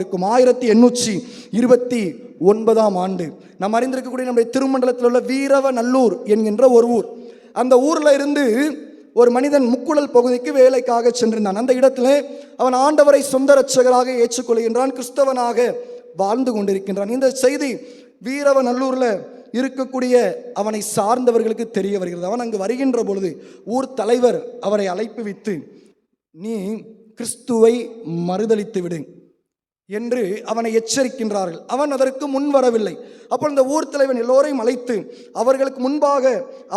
1829 ஆண்டு நாம் அறிந்திருக்கக்கூடிய நம்முடைய திருமண்டலத்தில் உள்ள வீரவநல்லூர் என்கின்ற ஒரு ஊர். அந்த ஊரில் இருந்து ஒரு மனிதன் முக்குழல் பகுதிக்கு வேலைக்காக சென்றிருந்தான். அந்த இடத்துல அவன் ஆண்டவரை சொந்த இரட்சகராக ஏற்றுக்கொள்கின்றான், கிறிஸ்தவனாக வாழ்ந்து கொண்டிருக்கின்றான். இந்த செய்தி வீரவநல்லூரில் இருக்கக்கூடிய அவனை சார்ந்தவர்களுக்கு தெரிய வருகிறது. அவன் அங்கு வருகின்ற பொழுது ஊர் தலைவர் அவரை அழைப்பு வித்து, நீ கிறிஸ்துவை மறுதலித்து விடு என்று அவனை எச்சரிக்கின்றார்கள். அவன் அதற்கு முன் வரவில்லை. அப்போ இந்த ஊர் தலைவன் எல்லோரையும் அழைத்து அவர்களுக்கு முன்பாக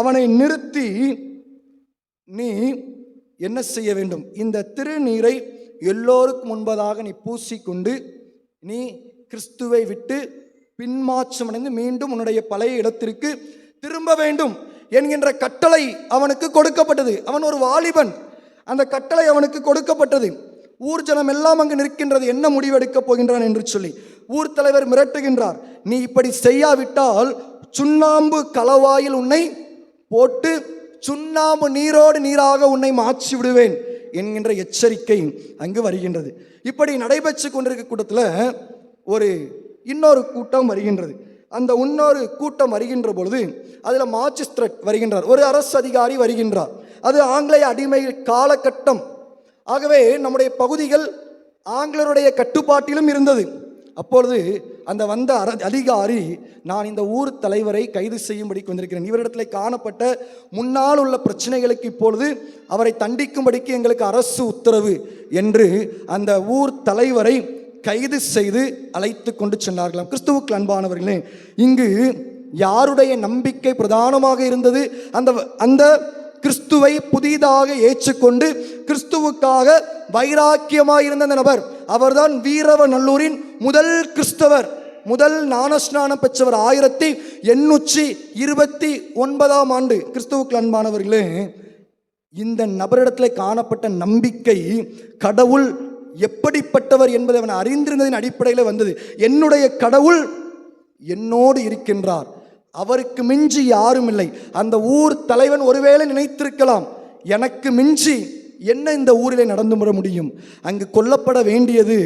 அவனை நிறுத்தி, நீ என்ன செய்ய வேண்டும், இந்த திருநீரை எல்லோருக்கும் முன்பதாக நீ பூசிக்கொண்டு நீ கிறிஸ்துவை விட்டு பின்மாற்றமடைந்து மீண்டும் உன்னுடைய பழைய இடத்திற்கு திரும்ப வேண்டும் என்கின்ற கட்டளை அவனுக்கு கொடுக்கப்பட்டது. அவன் ஒரு வாலிபன், அந்த கட்டளை அவனுக்கு கொடுக்கப்பட்டது. ஊர் ஜனம் எல்லாம் அங்கு நிற்கின்றது, என்ன முடிவெடுக்கப் போகின்றான் என்று சொல்லி. ஊர் தலைவர் மிரட்டுகின்றார், நீ இப்படி செய்யாவிட்டால் சுண்ணாம்பு கலவாயில் உன்னை போட்டு சுண்ணாம்பு நீரோடு நீராக உன்னை மாற்றி விடுவேன் என்கின்ற எச்சரிக்கை அங்கு வருகின்றது. இப்படி நடைபெற்று கொண்டிருக்க கூட்டத்தில் இன்னொரு கூட்டம் வருகின்றது. அந்த இன்னொரு கூட்டம் வருகின்ற பொழுது அதில் மாஜிஸ்ட்ரேட் வருகின்றார், ஒரு அரசு அதிகாரி வருகின்றார். அது ஆங்கிலேய அடிமை காலகட்டம். ஆகவே நம்முடைய பகுதிகள் ஆங்கிலருடைய கட்டுப்பாட்டிலும் இருந்தது. அப்பொழுது அந்த வந்த அதிகாரி, நான் இந்த ஊர் தலைவரை கைது செய்யும்படி வந்திருக்கிறேன், இவரிடத்தில் காணப்பட்ட முன்னால் உள்ள பிரச்சனைகளுக்கு இப்பொழுது அவரை தண்டிக்கும்படிக்கு எங்களுக்கு அரசு உத்தரவு என்று அந்த ஊர் தலைவரை கைது செய்து அழைத்து கொண்டு சென்றார்களாம். கிறிஸ்துவுக்கு அன்பானவர்களே, இங்கு யாருடைய நம்பிக்கை பிரதானமாக இருந்தது? அந்த கிறிஸ்துவை புதிதாக ஏற்றுக்கொண்டு கிறிஸ்துவுக்காக வைராக்கியமாக இருந்த அந்த நபர், அவர்தான் வீரவநல்லூரின் முதல் கிறிஸ்தவர், முதல் ஞானஸ்நானம் பெற்றவர் 1829 ஆண்டு. கிறிஸ்துவுக்கு அன்பானவர்களே, இந்த நபரிடத்தில் காணப்பட்ட நம்பிக்கை கடவுள் எப்படிப்பட்டவர் என்பதை அவன் அறிந்திருந்ததின் அடிப்படையில் வந்தது. என்னுடைய கடவுள் என்னோடு இருக்கின்றார், அவருக்கு மிஞ்சி யாரும் இல்லை. அந்த ஊர் தலைவன் ஒருவேளை நினைத்திருக்கலாம், எனக்கு மிஞ்சி என்ன இந்த ஊரிலே நடந்து வர முடியும், அங்கு கொல்லப்பட வேண்டியது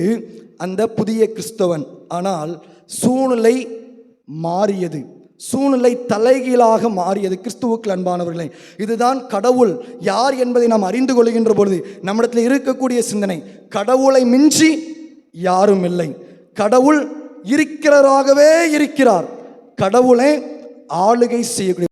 அந்த புதிய கிறிஸ்தவன். ஆனால் சூழ்நிலை மாறியது, சூழ்நிலை தலைகீழாக மாறியது. கிறிஸ்துவுக்கு அன்பானவர்களே, இதுதான் கடவுள் யார் என்பதை நாம் அறிந்து கொள்கின்ற பொழுது நம்மிடத்தில் இருக்கக்கூடிய சிந்தனை, கடவுளை மிஞ்சி யாரும் இல்லை, கடவுள் இருக்கிறாராகவே இருக்கிறார், கடவுளை ஆளுகை செய்யக்கூடிய